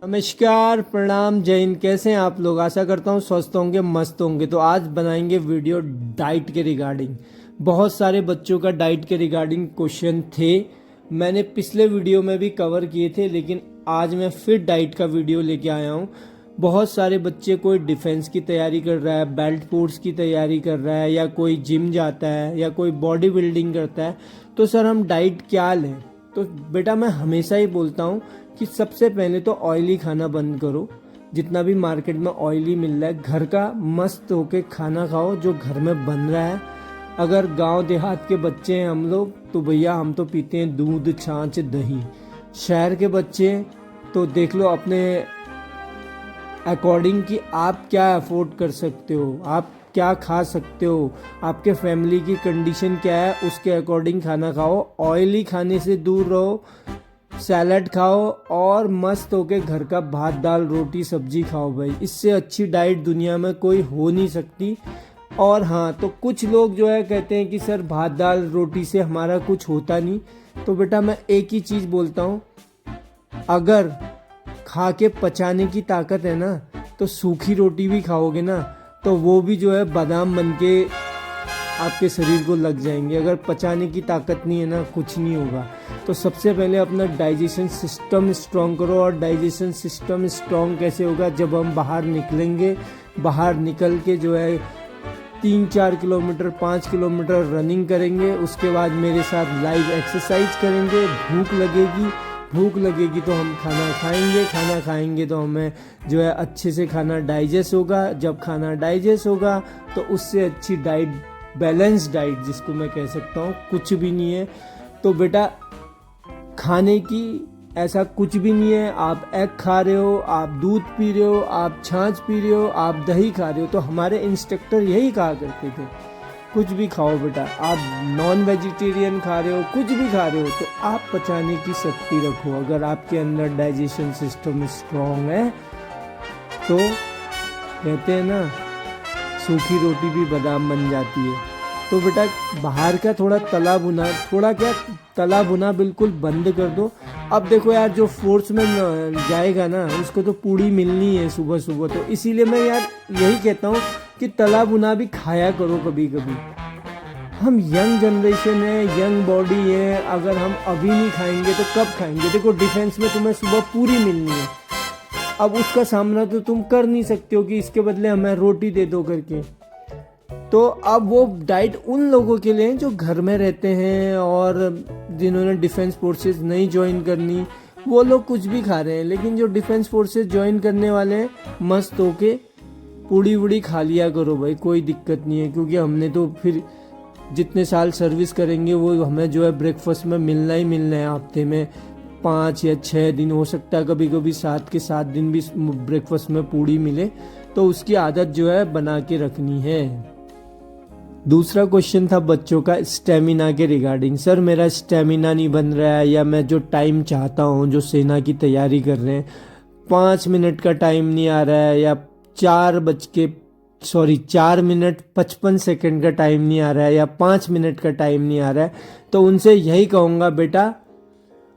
नमस्कार, प्रणाम, जय हिंद। कैसे हैं आप लोग? आशा करता हूँ स्वस्थ होंगे, मस्त होंगे। तो आज बनाएंगे वीडियो डाइट के रिगार्डिंग। बहुत सारे बच्चों का डाइट के रिगार्डिंग क्वेश्चन थे। मैंने पिछले वीडियो में भी कवर किए थे, लेकिन आज मैं फिर डाइट का वीडियो लेके आया हूँ। बहुत सारे बच्चे, कोई डिफेंस की तैयारी कर रहा है, बेल्ट फोर्स की तैयारी कर रहा है, या कोई जिम जाता है, या कोई बॉडी बिल्डिंग करता है। तो सर हम डाइट क्या लें? तो बेटा मैं हमेशा ही बोलता हूँ कि सबसे पहले तो ऑयली खाना बंद करो। जितना भी मार्केट में ऑयली मिल रहा है, घर का मस्त होके खाना खाओ जो घर में बन रहा है। अगर गांव देहात के बच्चे हैं हम लोग, तो भैया हम तो पीते हैं दूध, छाछ, दही। शहर के बच्चे तो देख लो अपने अकॉर्डिंग कि आप क्या अफोर्ड कर सकते हो, आप क्या खा सकते हो, आपके फैमिली की कंडीशन क्या है, उसके अकॉर्डिंग खाना खाओ। ऑयली खाने से दूर रहो, सैलड खाओ और मस्त होके घर का भात दाल रोटी सब्जी खाओ भाई। इससे अच्छी डाइट दुनिया में कोई हो नहीं सकती। और हाँ, तो कुछ लोग जो है कहते हैं कि सर भात दाल रोटी से हमारा कुछ होता नहीं। तो बेटा मैं एक ही चीज़ बोलता हूँ, अगर खा के पचाने की ताकत है ना, तो सूखी रोटी भी खाओगे ना, तो वो भी जो है बादाम बन के आपके शरीर को लग जाएंगे। अगर पचाने की ताकत नहीं है ना, कुछ नहीं होगा। तो सबसे पहले अपना डाइजेशन सिस्टम स्ट्रॉन्ग करो। और डाइजेशन सिस्टम स्ट्रॉन्ग कैसे होगा? जब हम बाहर निकलेंगे, बाहर निकल के जो है 3-4 किलोमीटर 5 किलोमीटर रनिंग करेंगे, उसके बाद मेरे साथ लाइव एक्सरसाइज करेंगे। भूख लगेगी तो हम खाना खाएंगे तो हमें जो है अच्छे से खाना डाइजेस्ट होगा। जब खाना डाइजेस्ट होगा तो उससे अच्छी डाइट, बैलेंस डाइट जिसको मैं कह सकता हूँ, कुछ भी नहीं है। तो बेटा खाने की ऐसा कुछ भी नहीं है। आप एग खा रहे हो, आप दूध पी रहे हो, आप छाछ पी रहे हो, आप दही खा रहे हो, तो हमारे इंस्ट्रक्टर यही कहा करते थे कुछ भी खाओ बेटा। आप नॉन वेजिटेरियन खा रहे हो, कुछ भी खा रहे हो, तो आप पचाने की शक्ति रखो। अगर आपके अंदर डाइजेशन सिस्टम स्ट्रॉन्ग है तो कहते हैं ना, सूखी रोटी भी बादाम बन जाती है। तो बेटा बाहर का थोड़ा तला भुना बिल्कुल बंद कर दो। अब देखो यार, जो फोर्स में जाएगा ना, उसको तो पूड़ी मिलनी है सुबह सुबह। तो इसीलिए मैं यार यही कहता हूँ कि तला भुना भी खाया करो कभी कभी। हम यंग जनरेशन है, यंग बॉडी है, अगर हम अभी नहीं खाएंगे तो कब खाएंगे? देखो डिफेंस में तुम्हें सुबह पूरी मिलनी है, अब उसका सामना तो तुम कर नहीं सकते हो कि इसके बदले हमें रोटी दे दो करके। तो अब वो डाइट उन लोगों के लिए जो घर में रहते हैं और जिन्होंने डिफेंस फोर्सेस नहीं ज्वाइन करनी, वो लोग कुछ भी खा रहे हैं। लेकिन जो डिफेंस फोर्सेस ज्वाइन करने वाले हैं, मस्त होके पूड़ी वूड़ी खा लिया करो भाई, कोई दिक्कत नहीं है। क्योंकि हमने तो फिर जितने साल सर्विस करेंगे वो हमें जो है ब्रेकफास्ट में मिलना ही मिलना है। हफ्ते में 5 या 6 दिन, हो सकता है कभी कभी 7 के 7 दिन भी ब्रेकफास्ट में पूड़ी मिले। तो उसकी आदत जो है बना के रखनी है। दूसरा क्वेश्चन था बच्चों का स्टेमिना के रिगार्डिंग। सर मेरा स्टेमिना नहीं बन रहा है, या मैं जो टाइम चाहता हूँ, जो सेना की तैयारी कर रहे हैं, 5 मिनट का टाइम नहीं आ रहा है, या 4 मिनट 55 सेकंड का टाइम नहीं आ रहा है, या 5 मिनट का टाइम नहीं आ रहा है। तो उनसे यही कहूँगा, बेटा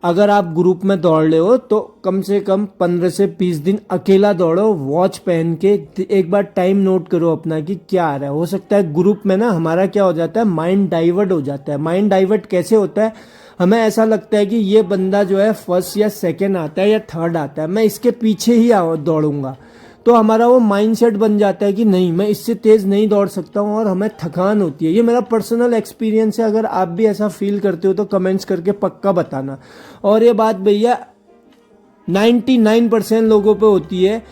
अगर आप ग्रुप में दौड़ रहे हो तो कम से कम 15 से 20 दिन अकेला दौड़ो, वॉच पहन के। एक बार टाइम नोट करो अपना कि क्या आ रहा है। हो सकता है ग्रुप में ना हमारा क्या हो जाता है, माइंड डाइवर्ट हो जाता है। माइंड डाइवर्ट कैसे होता है? हमें ऐसा लगता है कि ये बंदा जो है फर्स्ट या सेकंड आता है या थर्ड आता है, मैं इसके पीछे ही दौड़ूंगा। तो हमारा वो माइंडसेट बन जाता है कि नहीं, मैं इससे तेज नहीं दौड़ सकता हूँ, और हमें थकान होती है। ये मेरा पर्सनल एक्सपीरियंस है। अगर आप भी ऐसा फील करते हो तो कमेंट्स करके पक्का बताना। और ये बात भैया 99% लोगों पे होती है।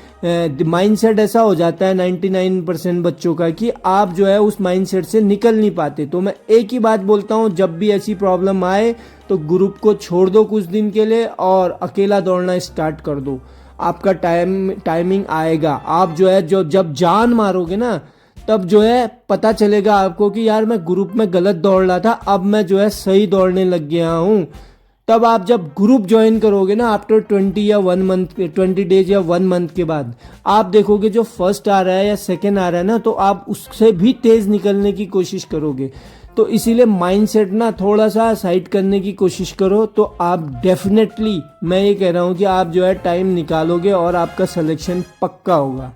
माइंडसेट ऐसा हो जाता है 99% बच्चों का कि आप जो है उस माइंडसेट से निकल नहीं पाते। तो मैं एक ही बात बोलता हूँ, जब भी ऐसी प्रॉब्लम आए तो ग्रुप को छोड़ दो कुछ दिन के लिए और अकेला दौड़ना स्टार्ट कर दो। आपका टाइमिंग आएगा। आप जो है जब जान मारोगे ना, तब जो है पता चलेगा आपको कि यार मैं ग्रुप में गलत दौड़ रहा था, अब मैं जो है सही दौड़ने लग गया हूँ। तब आप जब ग्रुप ज्वाइन करोगे ना, आफ्टर 20 डेज या 1 मंथ के बाद, आप देखोगे जो फर्स्ट आ रहा है या सेकेंड आ रहा है ना, तो आप उससे भी तेज निकलने की कोशिश करोगे। तो इसीलिए माइंडसेट ना थोड़ा सा साइड करने की कोशिश करो, तो आप डेफिनेटली, मैं ये कह रहा हूँ कि आप जो है टाइम निकालोगे और आपका सिलेक्शन पक्का होगा।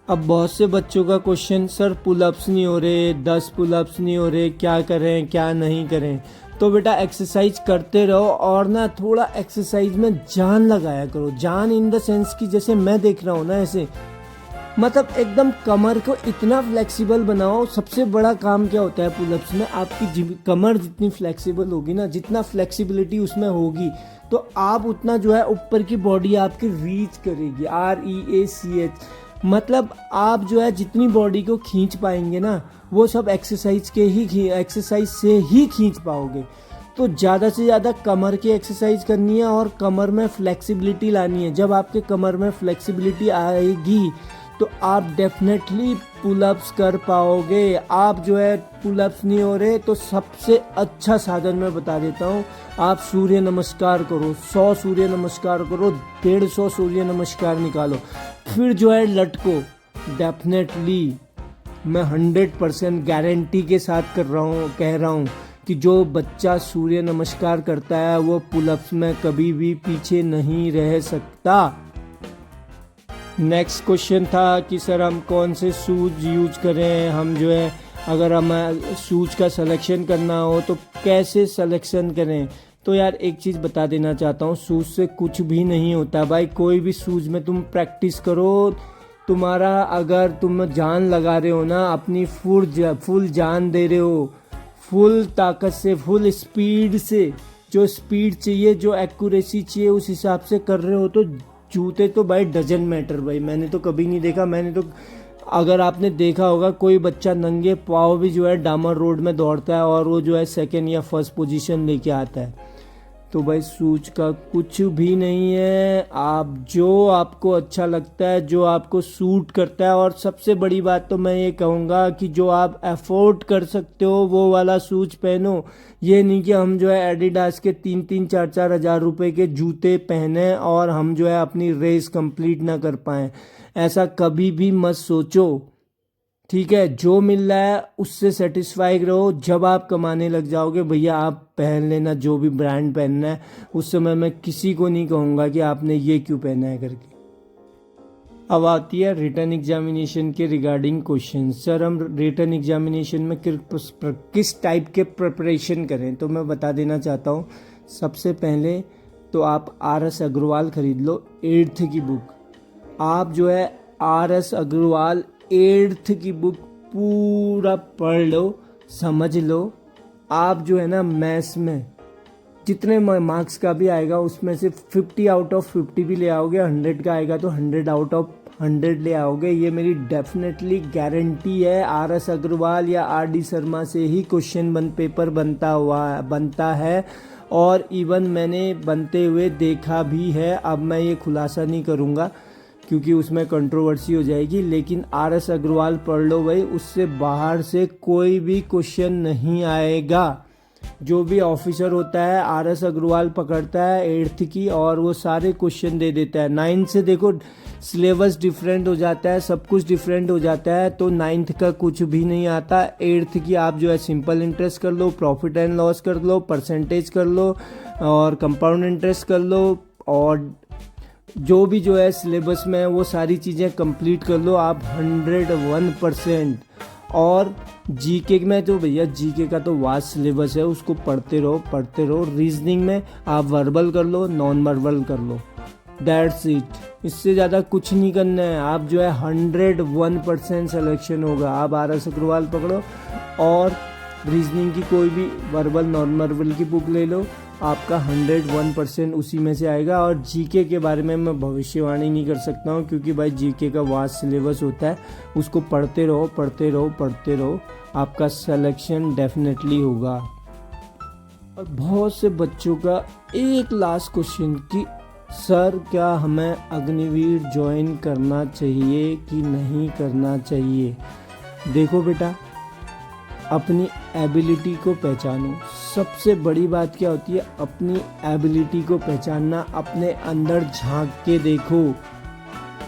अब बहुत से बच्चों का क्वेश्चन, सर पुलअप्स नहीं हो रहे, 10 पुलअप्स नहीं हो रहे, क्या करें क्या नहीं करें। तो बेटा एक्सरसाइज करते रहो और ना थोड़ा एक्सरसाइज में जान लगाया करो। जान इन द सेंस कि जैसे मैं देख रहा हूँ ना, ऐसे मतलब एकदम कमर को इतना फ्लेक्सिबल बनाओ। सबसे बड़ा काम क्या होता है पुलअप्स में, आपकी कमर जितनी फ्लेक्सिबल होगी ना, जितना फ्लेक्सिबिलिटी उसमें होगी, तो आप उतना जो है ऊपर की बॉडी आपकी रीच करेगी। REACH, मतलब आप जो है जितनी बॉडी को खींच पाएंगे ना, वो सब एक्सरसाइज से ही खींच पाओगे। तो ज़्यादा से ज़्यादा कमर की एक्सरसाइज करनी है और कमर में फ्लेक्सिबिलिटी लानी है। जब आपके कमर में फ्लेक्सिबिलिटी आएगी तो आप डेफिनेटली पुलअप्स कर पाओगे। आप जो है पुलअप्स नहीं हो रहे, तो सबसे अच्छा साधन मैं बता देता हूँ, आप सूर्य नमस्कार करो। 100 सूर्य नमस्कार करो, 150 सूर्य नमस्कार निकालो, फिर जो है लटको। डेफिनेटली मैं 100% गारंटी के साथ कह रहा हूँ कि जो बच्चा सूर्य नमस्कार करता है वो पुलअप्स में कभी भी पीछे नहीं रह सकता। नेक्स्ट क्वेश्चन था कि सर हम कौन से शूज़ यूज करें, हम जो है अगर हमें शूज़ का सिलेक्शन करना हो तो कैसे सिलेक्शन करें। तो यार एक चीज़ बता देना चाहता हूँ, शूज़ से कुछ भी नहीं होता भाई। कोई भी शूज़ में तुम प्रैक्टिस करो, तुम्हारा अगर तुम जान लगा रहे हो ना, अपनी फुल जान दे रहे हो, फुल ताकत से, फुल स्पीड से, जो स्पीड चाहिए, जो एक्यूरेसी चाहिए, उस हिसाब से कर रहे हो, तो जूते तो भाई डजन मैटर। भाई मैंने तो कभी नहीं देखा, अगर आपने देखा होगा कोई बच्चा नंगे पाँव भी जो है डामर रोड में दौड़ता है और वो जो है सेकंड या फर्स्ट पोजीशन लेके आता है। तो भाई शूज का कुछ भी नहीं है, आप जो आपको अच्छा लगता है, जो आपको सूट करता है, और सबसे बड़ी बात तो मैं ये कहूँगा कि जो आप अफोर्ड कर सकते हो वो वाला शूज पहनो। ये नहीं कि हम जो है एडिडास के 3-3, 4-4 हज़ार रुपए के जूते पहने और हम जो है अपनी रेस कंप्लीट ना कर पाएँ। ऐसा कभी भी मत सोचो, ठीक है। जो मिल रहा है उससे सेटिस्फाई रहो। जब आप कमाने लग जाओगे भैया, आप पहन लेना जो भी ब्रांड पहनना है। उस समय मैं किसी को नहीं कहूँगा कि आपने ये क्यों पहना है करके। अब आती है रिटन एग्जामिनेशन के रिगार्डिंग क्वेश्चन। सर हम रिटन एग्जामिनेशन में किस टाइप के प्रिपरेशन करें, तो मैं बता देना चाहता हूँ। सबसे पहले तो आप RS अग्रवाल ख़रीद लो, 8th की बुक। आप जो है RS अग्रवाल 8th की बुक पूरा पढ़ लो, समझ लो। आप जो है ना मैथ्स में जितने मार्क्स का भी आएगा उसमें से 50 आउट ऑफ 50 भी ले आओगे, 100 का आएगा तो 100 आउट ऑफ 100 ले आओगे। ये मेरी डेफिनेटली गारंटी है। RS अग्रवाल या RD शर्मा से ही क्वेश्चन पेपर बनता है, और इवन मैंने बनते हुए देखा भी है। अब मैं ये खुलासा नहीं करूँगा क्योंकि उसमें कंट्रोवर्सी हो जाएगी, लेकिन RS अग्रवाल पढ़ लो भाई, उससे बाहर से कोई भी क्वेश्चन नहीं आएगा। जो भी ऑफिसर होता है RS अग्रवाल पकड़ता है 8th की और वो सारे क्वेश्चन दे देता है। 9th से देखो सिलेबस डिफरेंट हो जाता है, सब कुछ डिफरेंट हो जाता है, तो 9th का कुछ भी नहीं आता। 8th की आप जो है सिंपल इंटरेस्ट कर लो, प्रॉफिट एंड लॉस कर लो, परसेंटेज कर लो और कंपाउंड इंटरेस्ट कर लो, और जो भी जो है सिलेबस में वो सारी चीज़ें कंप्लीट कर लो आप 101%। और जीके में तो भैया जीके का तो वास्ट सिलेबस है, उसको पढ़ते रहो। रीजनिंग में आप वर्बल कर लो, नॉन वर्बल कर लो, दैट्स इट। इससे ज़्यादा कुछ नहीं करना है। आप जो है 101% सिलेक्शन होगा। आप RS अग्रवाल पकड़ो और रीजनिंग की कोई भी वर्बल नॉन वर्बल की बुक ले लो, आपका 101% उसी में से आएगा। और जीके के बारे में मैं भविष्यवाणी नहीं कर सकता हूँ क्योंकि भाई जीके का वास्ट सिलेबस होता है, उसको पढ़ते रहो, आपका सिलेक्शन डेफिनेटली होगा। और बहुत से बच्चों का एक लास्ट क्वेश्चन कि सर क्या हमें अग्निवीर ज्वाइन करना चाहिए कि नहीं करना चाहिए। देखो बेटा, अपनी एबिलिटी को पहचानो। सबसे बड़ी बात क्या होती है, अपनी एबिलिटी को पहचानना, अपने अंदर झांक के देखो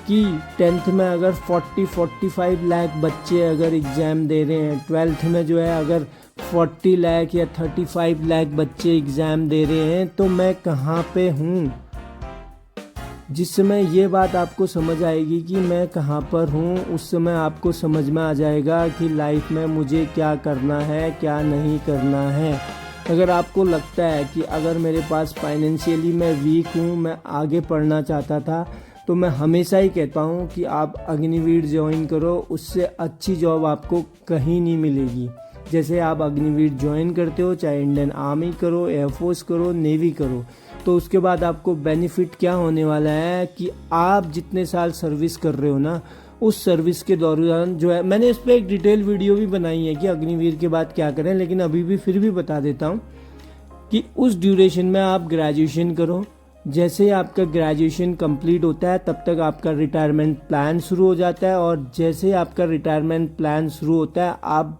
कि 10th में अगर 40-45 लाख बच्चे अगर एग्ज़ाम दे रहे हैं, 12th में जो है अगर 40 लाख या 35 लाख बच्चे एग्ज़ाम दे रहे हैं, तो मैं कहाँ पे हूँ। जिस समय ये बात आपको समझ आएगी कि मैं कहाँ पर हूँ, उस समय आपको समझ में आ जाएगा कि लाइफ में मुझे क्या करना है, क्या नहीं करना है। अगर आपको लगता है कि अगर मेरे पास फाइनेंशियली मैं वीक हूँ, मैं आगे पढ़ना चाहता था, तो मैं हमेशा ही कहता हूँ कि आप अग्निवीर ज्वाइन करो, उससे अच्छी जॉब आपको कहीं नहीं मिलेगी। जैसे आप अग्निवीर ज्वाइन करते हो, चाहे इंडियन आर्मी करो, एयरफोर्स करो, नेवी करो, तो उसके बाद आपको बेनिफिट क्या होने वाला है कि आप जितने साल सर्विस कर रहे हो ना, उस सर्विस के दौरान जो है, मैंने इस पर एक डिटेल वीडियो भी बनाई है कि अग्निवीर के बाद क्या करें, लेकिन अभी भी फिर भी बता देता हूँ कि उस ड्यूरेशन में आप ग्रेजुएशन करो। जैसे आपका ग्रेजुएशन कंप्लीट होता है, तब तक आपका रिटायरमेंट प्लान शुरू हो जाता है, और जैसे आपका रिटायरमेंट प्लान शुरू होता है, आप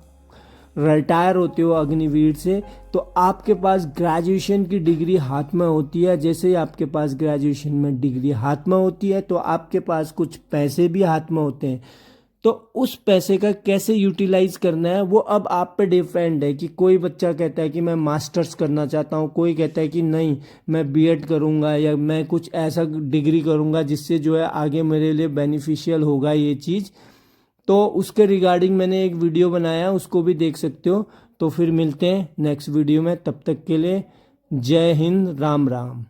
रिटायर होते हो अग्निवीर से, तो आपके पास ग्रेजुएशन की डिग्री हाथ में होती है। जैसे ही आपके पास ग्रेजुएशन में डिग्री हाथ में होती है, तो आपके पास कुछ पैसे भी हाथ में होते हैं। तो उस पैसे का कैसे यूटिलाइज करना है, वो अब आप पे डिपेंड है कि कोई बच्चा कहता है कि मैं मास्टर्स करना चाहता हूँ, कोई कहता है कि नहीं मैं बीएड करूँगा, या मैं कुछ ऐसा डिग्री करूँगा जिससे जो है आगे मेरे लिए बेनिफिशियल होगा ये चीज़। तो उसके रिगार्डिंग मैंने एक वीडियो बनाया, उसको भी देख सकते हो। तो फिर मिलते हैं नेक्स्ट वीडियो में, तब तक के लिए जय हिंद, राम राम।